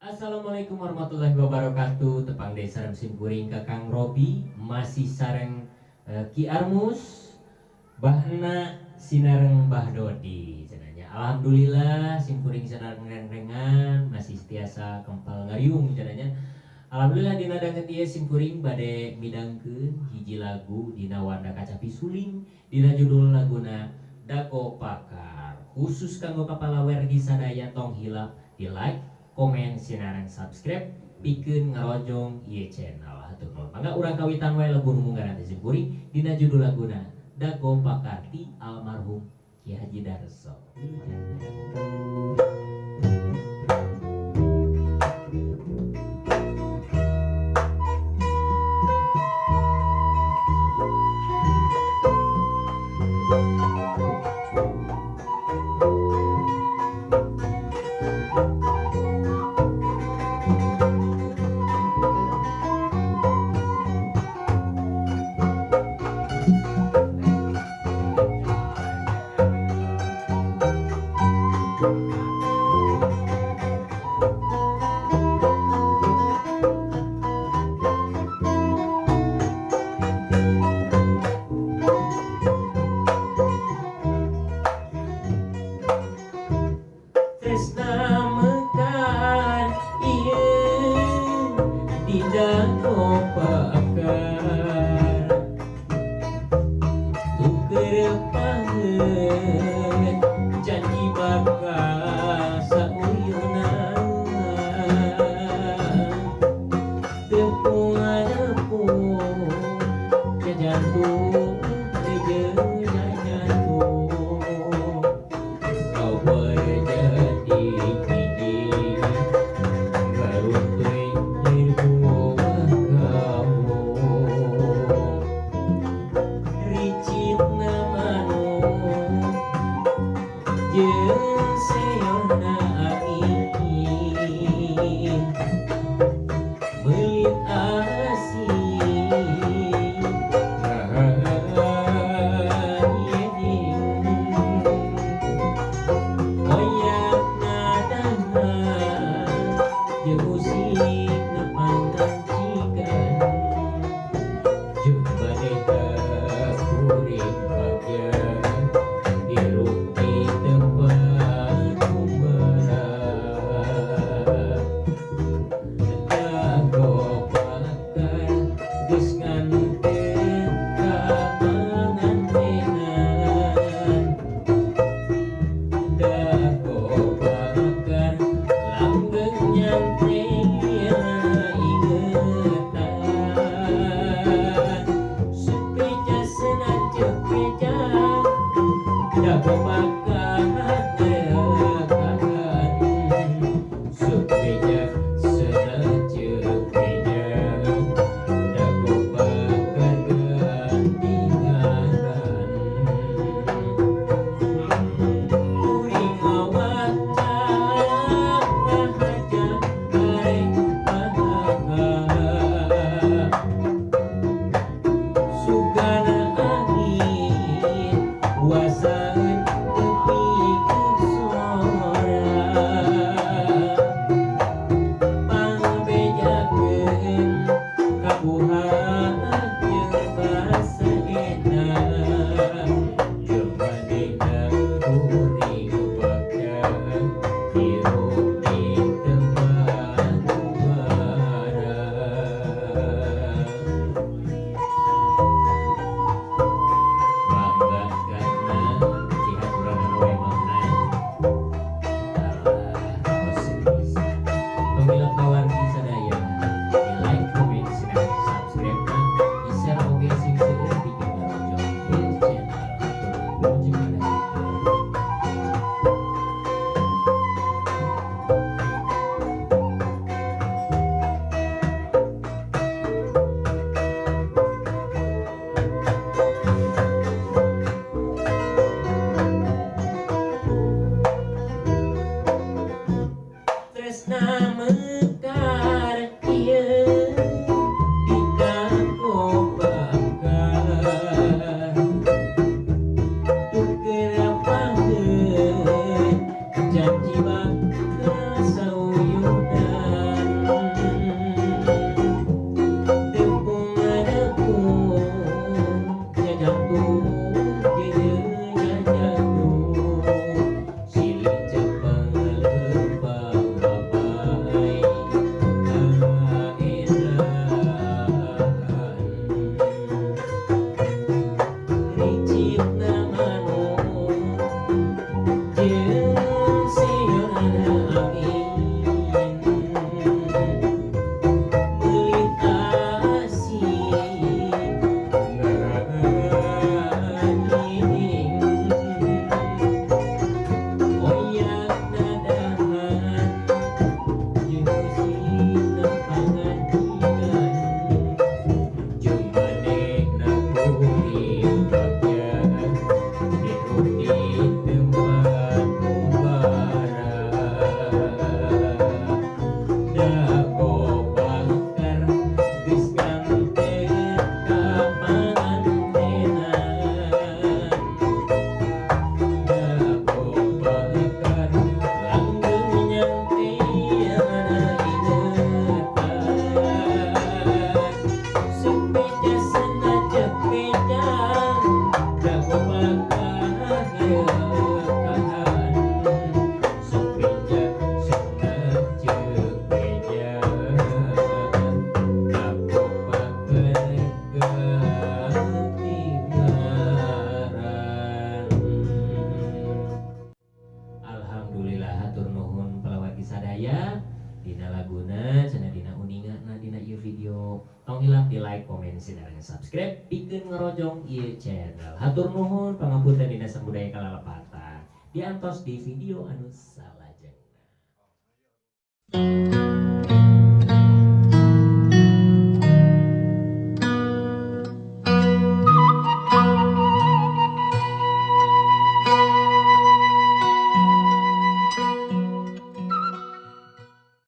Assalamualaikum warahmatullahi wabarakatuh. Tepang desa simkuring Kakang Robi masih sareng Ki Armus bahna sinareng Mbah Dodi cenanya. Alhamdulillah simkuring sareng rengan masih setiasa kempal ngariung cenanya. Alhamdulillah dina dangan ieu simkuring bade midangkeun hiji lagu dina Wanda Kacapi Suling dina judul laguna Dago Pakar. Khusus kanggo kapalawergi sadaya tong hilap di like, komen, sinareng subscribe, pikeun ngarojong ieu channel. Hatur nuhun. Mangga urang kawitan wae lagu nu munggaran teh simkuring dina judul laguna Dago Pakar ti almarhum Ki Haji Darso. Tresna mekar ieu di Dago Pakar tuker pangeun janji bakal sauyuna tepung ke jantung jeung jantung kau berjadi hiji baruntui lirbuah kamu ricitna manuk jeung seorna angin meuli asin oyakna dahar jeung musikna pangancikan jeung bade kuring bagja diruk di tempat kumberat Dago Pakar geus nganten ka pangantenan Dago Pakar langgeng nyantena ingetan supeja senajan peja Dago Pakar tekakan supeja senajan peja Dago Pakar ganti ngaran kuring awak rahaja kareng panaka sugana angin wasaeun tepikeun sora pangbejakeun kabuhan jeung basa enak jeung manehna kuring bagja hirup di tempat kumbaran bangga karena jika kurang wae makna positif pemilih kawargi sadaya di like, comment, sinareng subscribe di share oge sing seueur bikin ngarojong ieu channel. Hatur nuhun jeung pananggih. Tresna mekar ieu di Dago Pakar tuker pangeun janji bakal sauyuna Alhamdulillah hatur nuhun pelawat sadaya dina laguna cenah dina uningan dina ieu video tong hilap di like komen sidarangan subscribe pikeun ngerojong ieu channel hatur nuhun pangapunten dina samudaya kalalepatan diantos di video anu